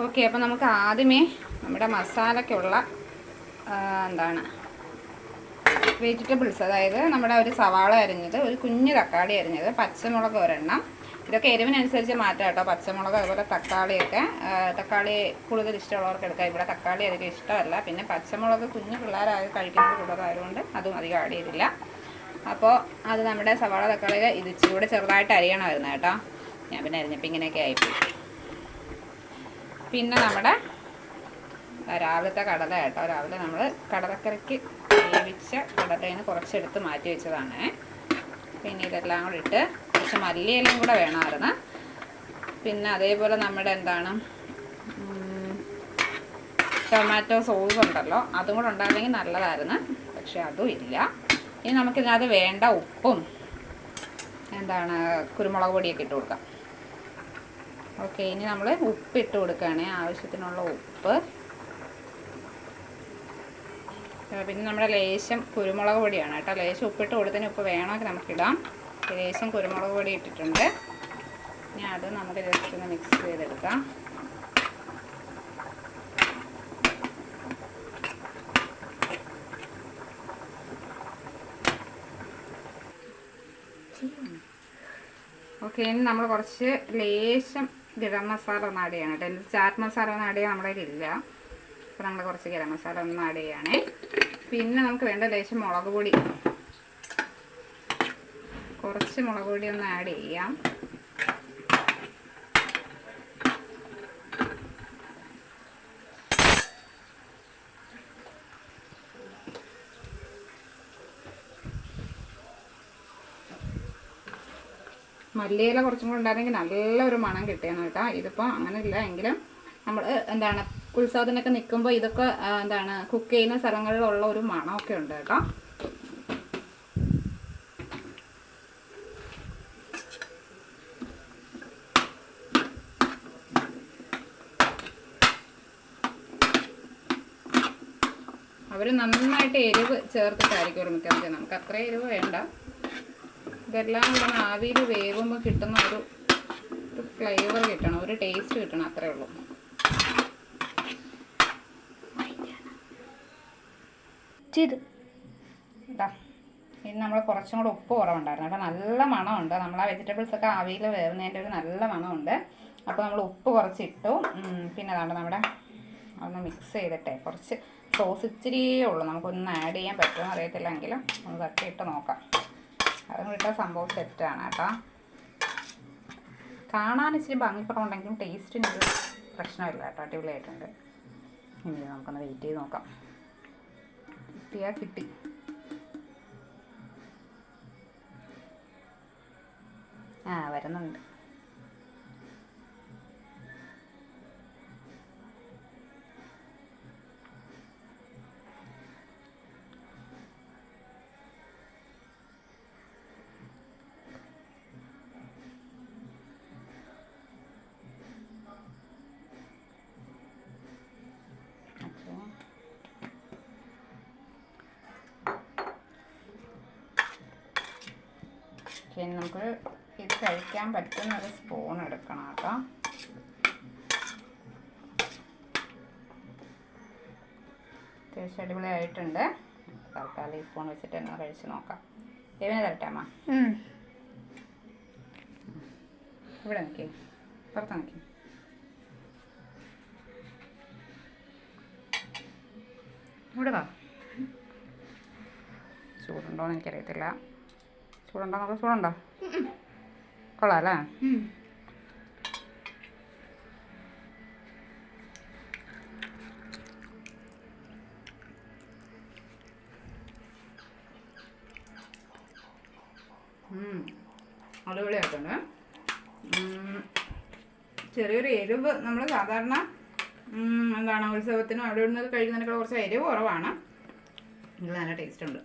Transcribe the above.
Okay, അപ്പോൾ നമുക്ക് ആദ്യമേ നമ്മുടെ മസാലയ്ക്കുള്ള എന്താണ് വെജിറ്റബിൾസ്, അതായത് നമ്മുടെ ഒരു സവാള അരിഞ്ഞത്, ഒരു കുഞ്ഞ് തക്കാളി അരിഞ്ഞത്, പച്ചമുളക് ഒരെണ്ണം, ഇതൊക്കെ എരിവിനനുസരിച്ച് മാറ്റാം കേട്ടോ. പച്ചമുളക് അതുപോലെ തക്കാളിയൊക്കെ, തക്കാളി കൂടുതൽ ഇഷ്ടമുള്ളവർക്ക് എടുക്കാം. ഇവിടെ തക്കാളി അധികം ഇഷ്ടമല്ല. പിന്നെ പച്ചമുളക് കുഞ്ഞു പിള്ളേരായ കഴിക്കുന്നത് കൂടുതലായതുകൊണ്ട് അതും അധികം ആഡ് ചെയ്തില്ല. അപ്പോൾ അത് നമ്മുടെ സവാള തക്കാളി ഇത് ഇച്ചിരി കൂടെ ചെറുതായിട്ട് അരിയണമായിരുന്നു കേട്ടോ. ഞാൻ പിന്നെ അരിഞ്ഞപ്പോൾ ഇങ്ങനെയൊക്കെ ആയിപ്പോയി. പിന്നെ നമ്മുടെ രാവിലത്തെ കടല കേട്ടോ. രാവിലെ നമ്മൾ കടലക്കറിക്ക് വേവിച്ച കടലയിൽ നിന്ന് കുറച്ചെടുത്ത് മാറ്റി വെച്ചതാണ്. പിന്നെ ഇതെല്ലാം കൂടെ ഇട്ട് കുറച്ച് മല്ലിയിലയും കൂടെ വേണമായിരുന്നു. പിന്നെ അതേപോലെ നമ്മുടെ എന്താണ് ടൊമാറ്റോ സോസ് ഉണ്ടല്ലോ, അതും കൂടെ ഉണ്ടായിരുന്നെങ്കിൽ നല്ലതായിരുന്നു. പക്ഷെ അതും ഇല്ല. ഇനി നമുക്കിതിനകത്ത് വേണ്ട ഉപ്പും എന്താണ് കുരുമുളക് പൊടിയൊക്കെ ഇട്ട് കൊടുക്കാം. ഓക്കെ, ഇനി നമ്മൾ ഉപ്പ് ഇട്ട് കൊടുക്കുകയാണ്, ആവശ്യത്തിനുള്ള ഉപ്പ്. പിന്നെ നമ്മുടെ ലേശം കുരുമുളക് പൊടിയാണ് കേട്ടോ. ലേശം ഉപ്പിട്ട് കൊടുത്തതിന് ഉപ്പ് വേണമെങ്കിൽ നമുക്കിടാം. ലേശം കുരുമുളക് പൊടി ഇട്ടിട്ടുണ്ട്. ഇനി അത് നമുക്ക് ജസ്റ്റ് ഒന്ന് മിക്സ് ചെയ്തെടുക്കാം. ഓക്കെ, ഇനി നമ്മൾ കുറച്ച് ലേശം ഗരം മസാല ഒന്ന് ആഡ് ചെയ്യണം കേട്ടോ. ചാറ്റ് മസാല ഒന്ന് ആഡ് ചെയ്യാൻ നമ്മുടെ കയ്യിലില്ല. അപ്പോൾ നമ്മൾ കുറച്ച് ഗരം മസാല ഒന്ന് ആഡ് ചെയ്യണേ. പിന്നെ നമുക്ക് വേണ്ട ലേശം മുളക് പൊടി, കുറച്ച് മുളക് പൊടി ഒന്ന് ആഡ് ചെയ്യാം. മല്ലിയില കുറച്ചും കൂടെ ഉണ്ടായിരുന്നെങ്കിൽ നല്ലൊരു മണം കിട്ടിയാണ് കേട്ടോ. ഇതിപ്പോൾ അങ്ങനെയില്ല. എങ്കിലും നമ്മൾ എന്താണ് ഉത്സവത്തിനൊക്കെ നിൽക്കുമ്പോൾ ഇതൊക്കെ എന്താണ് കുക്ക് ചെയ്യുന്ന സ്ഥലങ്ങളിലുള്ള ഒരു മണമൊക്കെ ഉണ്ട് കേട്ടോ. അവർ നന്നായിട്ട് എരിവ് ചേർത്തിട്ടായിരിക്കും ഒരു മിക്കവാറും. നമുക്ക് അത്ര എരിവ് വേണ്ട. ഇതെല്ലാം കൂടെ ആവിയിൽ വേവുമ്പോൾ കിട്ടുന്ന ഒരു ഫ്ലേവർ കിട്ടണം, ഒരു ടേസ്റ്റ് കിട്ടണം, അത്രേ ഉള്ളൂ. ഇതാ, ഇത് നമ്മൾ കുറച്ചും കൂടെ ഉപ്പ് കുറവുണ്ടായിരുന്നു കേട്ടോ. നല്ല മണമുണ്ട്. നമ്മൾ ആ വെജിറ്റബിൾസൊക്കെ ആവിയിൽ വേവുന്നതിൻ്റെ ഒരു നല്ല മണമുണ്ട്. അപ്പോൾ നമ്മൾ ഉപ്പ് കുറച്ചിട്ടു. പിന്നെ അതാണ് നമ്മുടെ അതൊന്ന് മിക്സ് ചെയ്തിട്ടേ, കുറച്ച് സോസ് ഇച്ചിരിയേ ഉള്ളൂ, നമുക്കൊന്ന് ആഡ് ചെയ്യാൻ പറ്റുമെന്ന് അറിയത്തില്ലെങ്കിലും ഒന്ന് തട്ടിയിട്ട് നോക്കാം. അതും ഇട്ടാൽ സംഭവം സെറ്റാണ് കേട്ടോ. കാണാൻ ഇച്ചിരി ഭംഗിക്കുറവുണ്ടെങ്കിലും ടേസ്റ്റിനൊരു പ്രശ്നമില്ല കേട്ടോ. അടിപൊളിയായിട്ടുണ്ട്. ഇനി നമുക്കൊന്ന് വെയിറ്റ് ചെയ്ത് നോക്കാം. കിട്ടിയാൽ കിട്ടി. വരുന്നുണ്ട്. പിന്നെ നമുക്ക് ഇത് കഴിക്കാൻ പറ്റുന്ന ഒരു സ്പൂൺ എടുക്കണം കേട്ടോ. അത്യാവശ്യം അടിപൊളിയായിട്ടുണ്ട്. തൽക്കാലം ഈ സ്പൂൺ വെച്ചിട്ട് തന്നെ കഴിച്ച് നോക്കാം. എവിനെ തരട്ടാമ്മ? ഇവിടെ നിൽക്കേ, പുറത്ത് നിൽക്കേ. ഇവിടെ വാ. ചൂടുണ്ടോയെന്ന് എനിക്കറിയത്തില്ല. ചൂടുണ്ടോ നോക്കാം. ചൂടുണ്ടോ? കൊള്ളാം അല്ലേ? അടിപൊളിയായിട്ടുണ്ട്. ചെറിയൊരു എരിവ് നമ്മൾ സാധാരണ എന്താണ് ഉത്സവത്തിനും അവിടെ ഇവിടുന്ന് കഴിക്കുന്നതിനൊക്കെ കുറച്ച് എരിവ് കുറവാണ്. ഇത് നല്ല ടേസ്റ്റ് ഉണ്ട്.